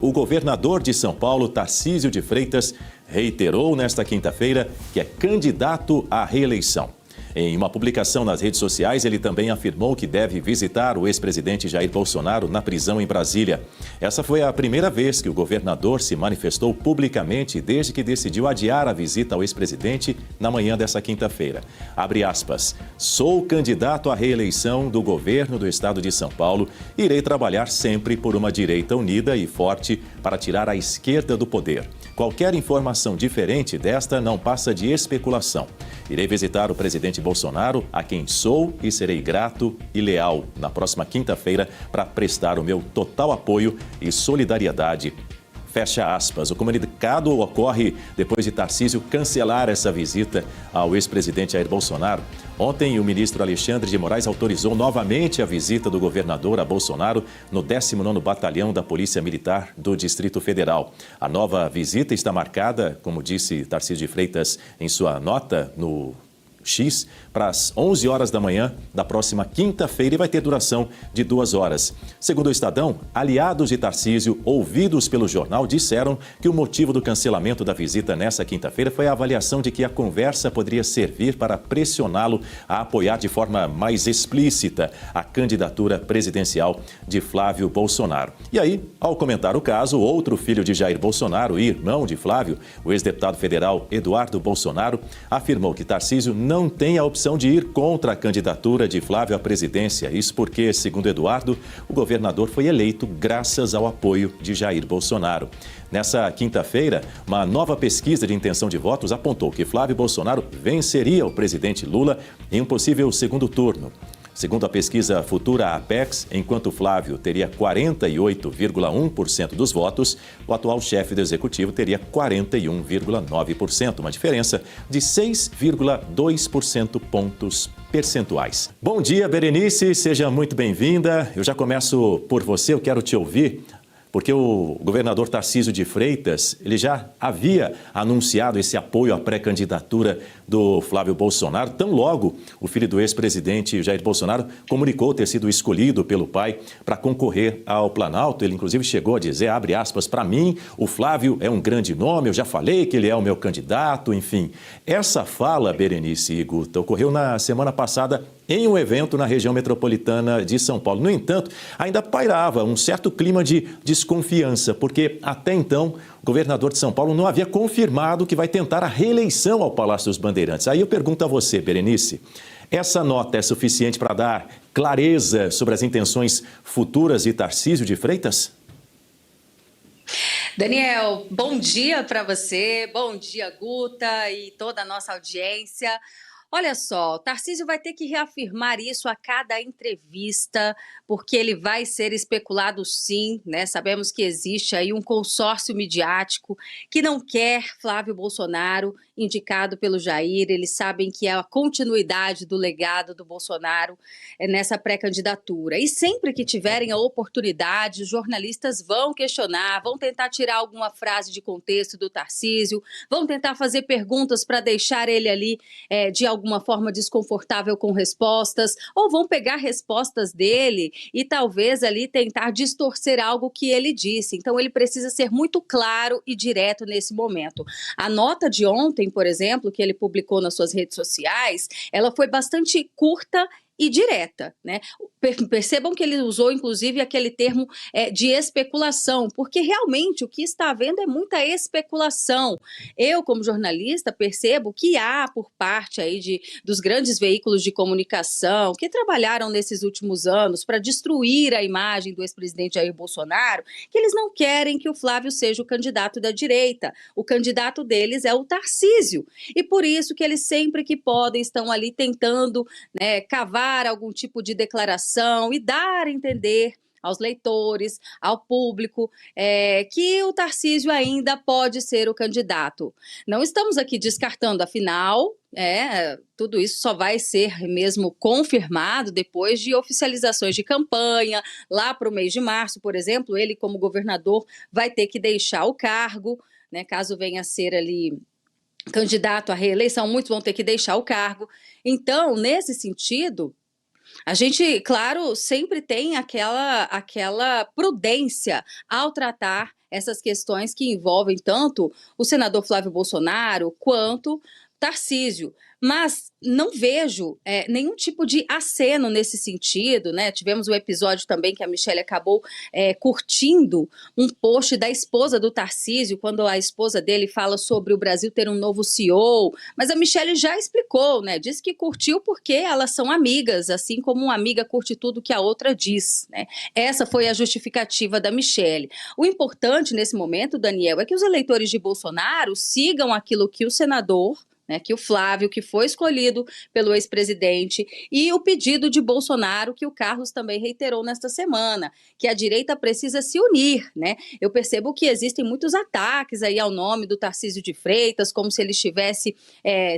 O governador de São Paulo, Tarcísio de Freitas, reiterou nesta quinta-feira que é candidato à reeleição. Em uma publicação nas redes sociais, ele também afirmou que deve visitar o ex-presidente Jair Bolsonaro na prisão em Brasília. Essa foi a primeira vez que o governador se manifestou publicamente desde que decidiu adiar a visita ao ex-presidente na manhã dessa quinta-feira. Abre aspas, sou candidato à reeleição do governo do estado de São Paulo e irei trabalhar sempre por uma direita unida e forte para tirar a esquerda do poder. Qualquer informação diferente desta não passa de especulação. Irei visitar o presidente Bolsonaro, a quem sou e serei grato e leal na próxima quinta-feira para prestar o meu total apoio e solidariedade. Fecha aspas. O comunicado ocorre depois de Tarcísio cancelar essa visita ao ex-presidente Jair Bolsonaro. Ontem, o ministro Alexandre de Moraes autorizou novamente a visita do governador a Bolsonaro no 19º Batalhão da Polícia Militar do Distrito Federal. A nova visita está marcada, como disse Tarcísio de Freitas em sua nota no X, para as 11 horas da manhã da próxima quinta-feira e vai ter duração de 2 horas. Segundo o Estadão, aliados de Tarcísio, ouvidos pelo jornal, disseram que o motivo do cancelamento da visita nessa quinta-feira foi a avaliação de que a conversa poderia servir para pressioná-lo a apoiar de forma mais explícita a candidatura presidencial de Flávio Bolsonaro. E aí, ao comentar o caso, outro filho de Jair Bolsonaro e irmão de Flávio, o ex-deputado federal Eduardo Bolsonaro, afirmou que Tarcísio não tem a opção de ir contra a candidatura de Flávio à presidência. Isso porque, segundo Eduardo, o governador foi eleito graças ao apoio de Jair Bolsonaro. Nessa quinta-feira, uma nova pesquisa de intenção de votos apontou que Flávio Bolsonaro venceria o presidente Lula em um possível segundo turno. Segundo a pesquisa Futura Apex, enquanto Flávio teria 48,1% dos votos, o atual chefe do executivo teria 41,9%, uma diferença de 6,2% pontos percentuais. Bom dia, Berenice, seja muito bem-vinda. Eu já começo por você, eu quero te ouvir, porque o governador Tarcísio de Freitas, ele já havia anunciado esse apoio à pré-candidatura do Flávio Bolsonaro, tão logo o filho do ex-presidente Jair Bolsonaro comunicou ter sido escolhido pelo pai para concorrer ao Planalto. Ele, inclusive, chegou a dizer, abre aspas, para mim, o Flávio é um grande nome, eu já falei que ele é o meu candidato, enfim. Essa fala, Berenice e Guta, ocorreu na semana passada em um evento na região metropolitana de São Paulo. No entanto, ainda pairava um certo clima de desconfiança, porque até então o governador de São Paulo não havia confirmado que vai tentar a reeleição ao Palácio dos Bandeirantes. Aí eu pergunto a você, Berenice, essa nota é suficiente para dar clareza sobre as intenções futuras de Tarcísio de Freitas? Daniel, bom dia para você, bom dia, Guta e toda a nossa audiência. Olha só, Tarcísio vai ter que reafirmar isso a cada entrevista, porque ele vai ser especulado sim, né? Sabemos que existe aí um consórcio midiático que não quer Flávio Bolsonaro indicado pelo Jair. Eles sabem que é a continuidade do legado do Bolsonaro nessa pré-candidatura. E sempre que tiverem a oportunidade, os jornalistas vão questionar, vão tentar tirar alguma frase de contexto do Tarcísio, vão tentar fazer perguntas para deixar ele ali de alguma forma desconfortável com respostas, ou vão pegar respostas dele e talvez ali tentar distorcer algo que ele disse. Então ele precisa ser muito claro e direto nesse momento. A nota de ontem, por exemplo, que ele publicou nas suas redes sociais, ela foi bastante curta e direta, né? Percebam que ele usou, inclusive, aquele termo de especulação, porque realmente o que está havendo é muita especulação. Eu, como jornalista, percebo que há por parte aí dos grandes veículos de comunicação que trabalharam nesses últimos anos para destruir a imagem do ex-presidente Jair Bolsonaro, que eles não querem que o Flávio seja o candidato da direita. O candidato deles é o Tarcísio. E por isso que eles sempre que podem estão ali tentando, né, cavar algum tipo de declaração e dar a entender aos leitores, ao público, que o Tarcísio ainda pode ser o candidato. Não estamos aqui descartando, afinal, tudo isso só vai ser mesmo confirmado depois de oficializações de campanha. Lá para o mês de março, por exemplo, ele, como governador, vai ter que deixar o cargo, né, caso venha a ser ali candidato à reeleição, muitos vão ter que deixar o cargo. Então, nesse sentido, a gente, claro, sempre tem aquela prudência ao tratar essas questões que envolvem tanto o senador Flávio Bolsonaro quanto Tarcísio, mas não vejo nenhum tipo de aceno nesse sentido, né? Tivemos um episódio também que a Michelle acabou curtindo um post da esposa do Tarcísio, quando a esposa dele fala sobre o Brasil ter um novo CEO, mas a Michelle já explicou, né? Disse que curtiu porque elas são amigas, assim como uma amiga curte tudo que a outra diz, né? Essa foi a justificativa da Michelle. O importante nesse momento, Daniel, é que os eleitores de Bolsonaro sigam aquilo que o senador, né, que o Flávio, que foi escolhido pelo ex-presidente, e o pedido de Bolsonaro, que o Carlos também reiterou nesta semana, que a direita precisa se unir, né? Eu percebo que existem muitos ataques aí ao nome do Tarcísio de Freitas, como se ele tivesse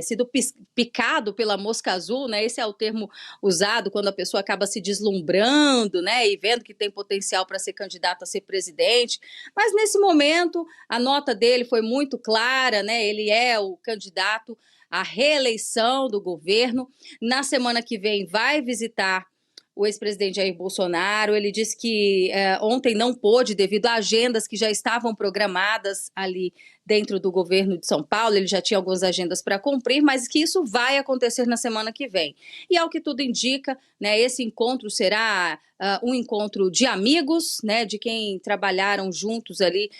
sido picado pela mosca azul, né? Esse é o termo usado quando a pessoa acaba se deslumbrando, né, e vendo que tem potencial para ser candidato a ser presidente. Mas nesse momento, a nota dele foi muito clara, né? Ele é o candidato a reeleição do governo. Na semana que vem vai visitar o ex-presidente Jair Bolsonaro. Ele disse que ontem não pôde devido a agendas que já estavam programadas ali dentro do governo de São Paulo. Ele já tinha algumas agendas para cumprir, mas que isso vai acontecer na semana que vem. E ao que tudo indica, né, esse encontro será um encontro de amigos, né, de quem trabalharam juntos ali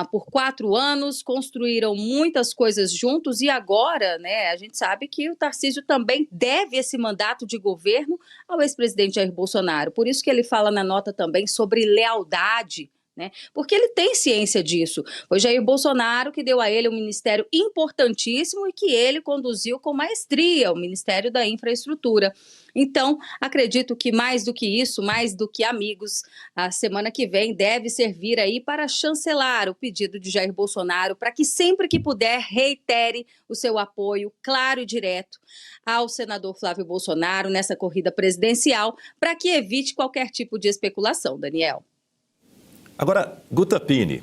por 4 anos, construíram muitas coisas juntos e agora, né, a gente sabe que o Tarcísio também deve esse mandato de governo ao ex-presidente Jair Bolsonaro. Por isso que ele fala na nota também sobre lealdade, né? Porque ele tem ciência disso. Foi Jair Bolsonaro que deu a ele um ministério importantíssimo e que ele conduziu com maestria, o Ministério da Infraestrutura. Então, acredito que mais do que isso, mais do que amigos, a semana que vem deve servir aí para chancelar o pedido de Jair Bolsonaro para que sempre que puder reitere o seu apoio claro e direto ao senador Flávio Bolsonaro nessa corrida presidencial, para que evite qualquer tipo de especulação, Daniel. Agora, Guta Pigne,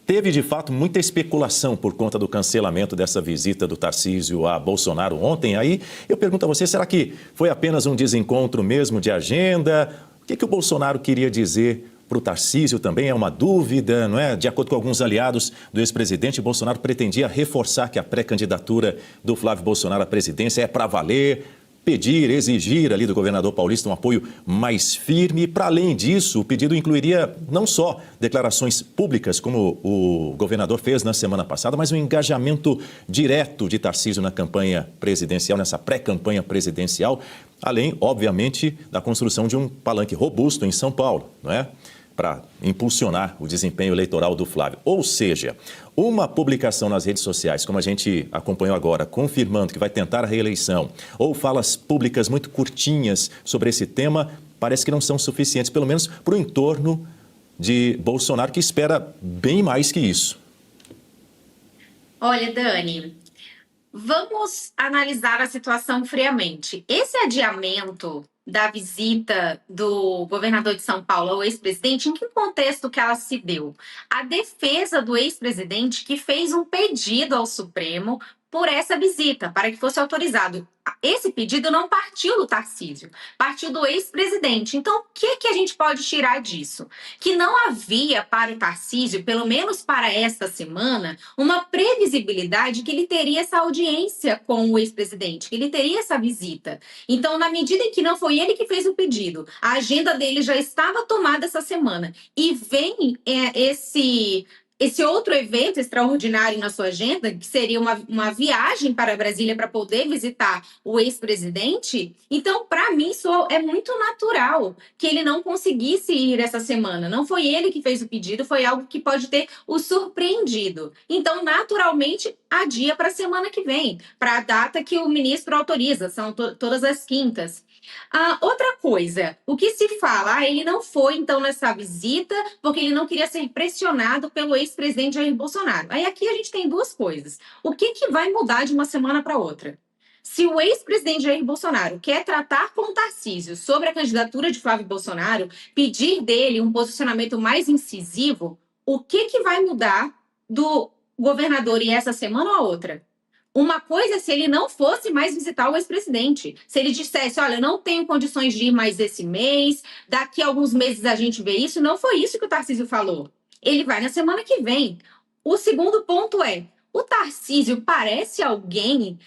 teve de fato muita especulação por conta do cancelamento dessa visita do Tarcísio a Bolsonaro ontem. Aí eu pergunto a você, será que foi apenas um desencontro mesmo de agenda? O que o Bolsonaro queria dizer para o Tarcísio também é uma dúvida, não é? De acordo com alguns aliados do ex-presidente, Bolsonaro pretendia reforçar que a pré-candidatura do Flávio Bolsonaro à presidência é para valer, pedir, exigir ali do governador paulista um apoio mais firme. Para além disso, o pedido incluiria não só declarações públicas, como o governador fez na semana passada, mas um engajamento direto de Tarcísio na campanha presidencial, nessa pré-campanha presidencial, além, obviamente, da construção de um palanque robusto em São Paulo, não é? Para impulsionar o desempenho eleitoral do Flávio. Ou seja, uma publicação nas redes sociais, como a gente acompanhou agora, confirmando que vai tentar a reeleição, ou falas públicas muito curtinhas sobre esse tema, parece que não são suficientes, pelo menos para o entorno de Bolsonaro, que espera bem mais que isso. Olha, Dani, vamos analisar a situação friamente. Esse adiamento da visita do governador de São Paulo ao ex-presidente, em que contexto que ela se deu? A defesa do ex-presidente que fez um pedido ao Supremo por essa visita, para que fosse autorizado. Esse pedido não partiu do Tarcísio, partiu do ex-presidente. Então, o que a gente pode tirar disso? Que não havia para o Tarcísio, pelo menos para esta semana, uma previsibilidade que ele teria essa audiência com o ex-presidente, que ele teria essa visita. Então, na medida em que não foi ele que fez o pedido, a agenda dele já estava tomada essa semana, e vem esse outro evento extraordinário na sua agenda, que seria uma viagem para Brasília para poder visitar o ex-presidente, então, para mim, isso é muito natural que ele não conseguisse ir essa semana. Não foi ele que fez o pedido, foi algo que pode ter o surpreendido. Então, naturalmente, adia para a semana que vem, para a data que o ministro autoriza, são todas as quintas. Outra coisa, o que se fala, ele não foi então nessa visita porque ele não queria ser pressionado pelo ex-presidente Jair Bolsonaro. Aí aqui a gente tem duas coisas. O que vai mudar de uma semana para outra? Se o ex-presidente Jair Bolsonaro quer tratar com o Tarcísio sobre a candidatura de Flávio Bolsonaro, pedir dele um posicionamento mais incisivo, o que vai mudar do governador e essa semana ou a outra? Uma coisa é se ele não fosse mais visitar o ex-presidente. Se ele dissesse, olha, eu não tenho condições de ir mais esse mês, daqui a alguns meses a gente vê isso. Não foi isso que o Tarcísio falou. Ele vai na semana que vem. O segundo ponto é: o Tarcísio parece alguém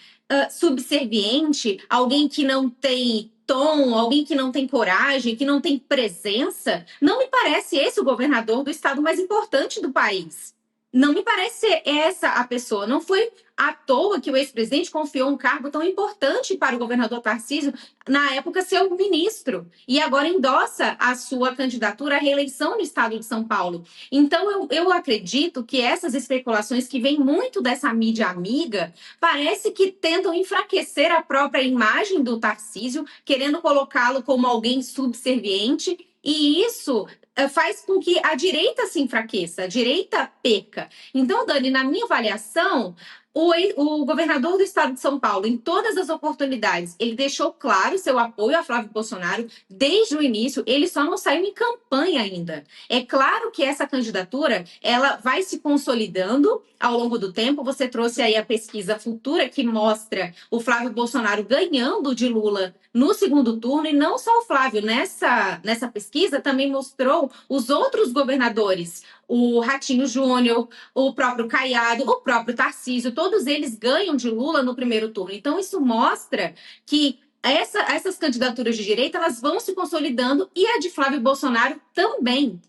subserviente, alguém que não tem tom, alguém que não tem coragem, que não tem presença. Não me parece esse o governador do estado mais importante do país. Não me parece ser essa a pessoa. Não foi à toa que o ex-presidente confiou um cargo tão importante para o governador Tarcísio, na época, ser o ministro, e agora endossa a sua candidatura à reeleição no estado de São Paulo. Então, eu acredito que essas especulações que vêm muito dessa mídia amiga, parece que tentam enfraquecer a própria imagem do Tarcísio, querendo colocá-lo como alguém subserviente, e isso faz com que a direita se enfraqueça, a direita perca. Então, Dani, na minha avaliação, o governador do estado de São Paulo, em todas as oportunidades, ele deixou claro seu apoio a Flávio Bolsonaro desde o início. Ele só não saiu em campanha ainda. É claro que essa candidatura ela vai se consolidando ao longo do tempo. Você trouxe aí a pesquisa Futura, que mostra o Flávio Bolsonaro ganhando de Lula no segundo turno, e não só o Flávio. Nessa pesquisa também mostrou os outros governadores, o Ratinho Júnior, o próprio Caiado, o próprio Tarcísio, todos eles ganham de Lula no primeiro turno. Então, isso mostra que essas candidaturas de direita elas vão se consolidando, e a de Flávio Bolsonaro também.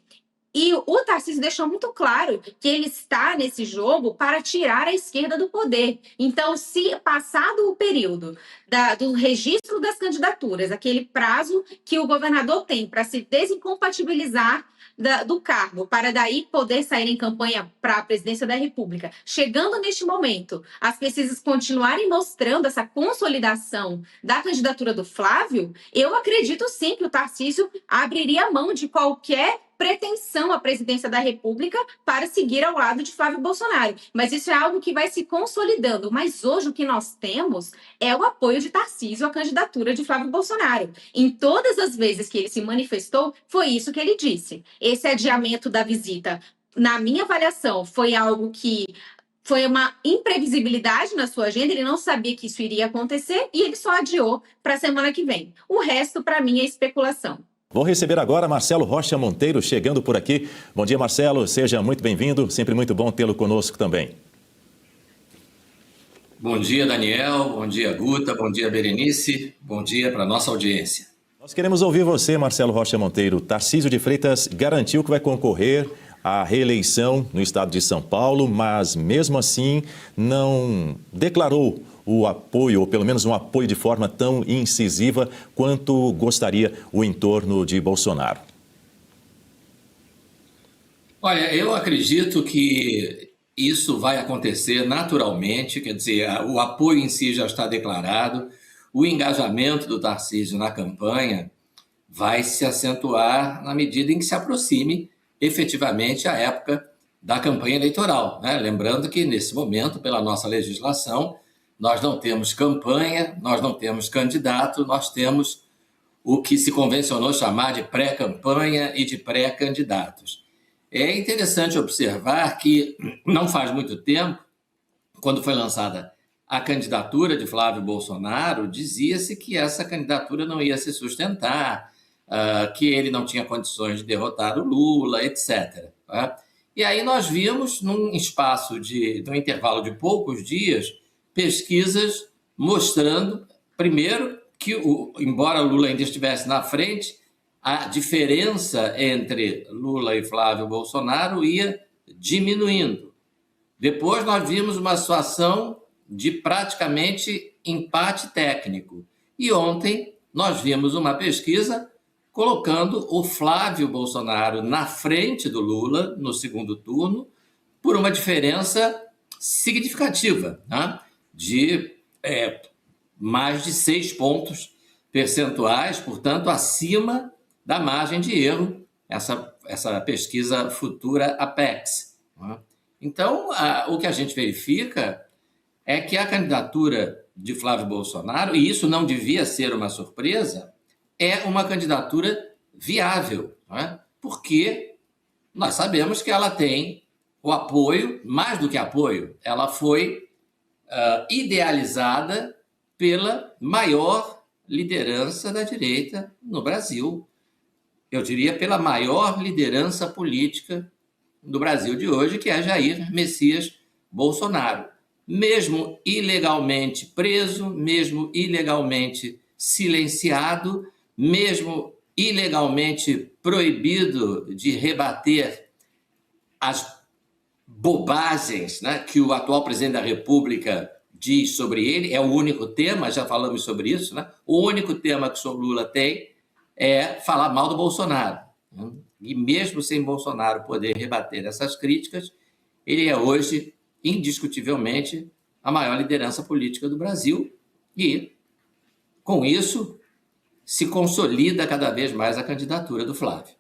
E o Tarcísio deixou muito claro que ele está nesse jogo para tirar a esquerda do poder. Então, se passado o período do registro das candidaturas, aquele prazo que o governador tem para se desincompatibilizar do cargo, para daí poder sair em campanha para a presidência da República, chegando neste momento, as pesquisas continuarem mostrando essa consolidação da candidatura do Flávio, eu acredito sim que o Tarcísio abriria mão de qualquer pretensão à presidência da República para seguir ao lado de Flávio Bolsonaro. Mas isso é algo que vai se consolidando. Mas hoje o que nós temos é o apoio de Tarcísio à candidatura de Flávio Bolsonaro. Em todas as vezes que ele se manifestou, foi isso que ele disse. Esse adiamento da visita, na minha avaliação, foi algo que foi uma imprevisibilidade na sua agenda. Ele não sabia que isso iria acontecer e ele só adiou para a semana que vem. O resto, para mim, é especulação. Vou receber agora Marcelo Rocha Monteiro chegando por aqui. Bom dia, Marcelo. Seja muito bem-vindo. Sempre muito bom tê-lo conosco também. Bom dia, Daniel. Bom dia, Guta. Bom dia, Berenice. Bom dia para a nossa audiência. Nós queremos ouvir você, Marcelo Rocha Monteiro. Tarcísio de Freitas garantiu que vai concorrer à reeleição no estado de São Paulo, mas mesmo assim não declarou o apoio, ou pelo menos um apoio de forma tão incisiva quanto gostaria o entorno de Bolsonaro. Olha, eu acredito que isso vai acontecer naturalmente, quer dizer, o apoio em si já está declarado, o engajamento do Tarcísio na campanha vai se acentuar na medida em que se aproxime efetivamente a época da campanha eleitoral, né? Lembrando que nesse momento, pela nossa legislação, nós não temos campanha, nós não temos candidato, nós temos o que se convencionou chamar de pré-campanha e de pré-candidatos. É interessante observar que não faz muito tempo, quando foi lançada a candidatura de Flávio Bolsonaro, dizia-se que essa candidatura não ia se sustentar, que ele não tinha condições de derrotar o Lula, etc. Tá? E aí nós vimos, num intervalo de poucos dias, pesquisas mostrando, primeiro, que, embora o Lula ainda estivesse na frente, a diferença entre Lula e Flávio Bolsonaro ia diminuindo. Depois nós vimos uma situação de praticamente empate técnico. E ontem nós vimos uma pesquisa colocando o Flávio Bolsonaro na frente do Lula no segundo turno por uma diferença significativa, né? De mais de 6 pontos percentuais, portanto, acima da margem de erro, essa pesquisa Futura Apex. Né? Então, o que a gente verifica é que a candidatura de Flávio Bolsonaro, e isso não devia ser uma surpresa, é uma candidatura viável, né? Porque nós sabemos que ela tem o apoio, mais do que apoio, ela foi idealizada pela maior liderança da direita no Brasil. Eu diria pela maior liderança política do Brasil de hoje, que é Jair Messias Bolsonaro. Mesmo ilegalmente preso, mesmo ilegalmente silenciado, mesmo ilegalmente proibido de rebater as bobagens, né, que o atual presidente da República diz sobre ele, é o único tema, já falamos sobre isso, né? O único tema que o Lula tem é falar mal do Bolsonaro. Né? E mesmo sem Bolsonaro poder rebater essas críticas, ele é hoje, indiscutivelmente, a maior liderança política do Brasil e, com isso, se consolida cada vez mais a candidatura do Flávio.